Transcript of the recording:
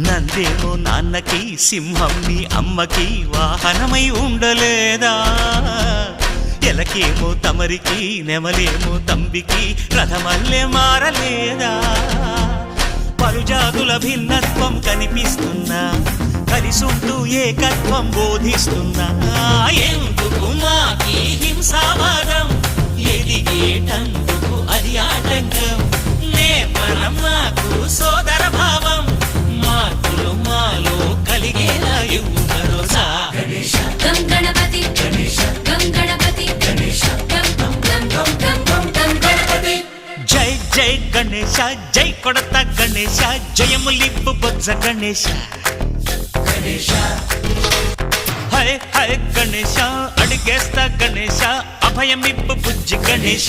నందేమో నాన్నకి సింహం నీ అమ్మకి వాహనమై ఉండలేదా? ఎలకేమో తమరికి నెమలేమో తంబికి రథమల్లే మారలేదా? పలుజాతుల భిన్నత్వం కనిపిస్తున్నా, కలిసుంటూ ఏకత్వం బోధిస్తున్నా. ఎందుకు మాకి హింసావాదం, ఎదిగేటందుకు అది ఆటంకం. నేపరం మాకు సోదర భావం, మార్పులు మాలో కలిగేలా ఇవ్వు భరోసా. గం గణపతి గం గణపతి గం గం గం గం గం గణపతి. జై జై గణేశ, జై కొడత గణేశ, జయములిప్పు బొజ్జ గణేశ. హై హై గణేశ, అడిగేస్తా గణేశ, అభయమిప్పు బుజ్జి గణేశ.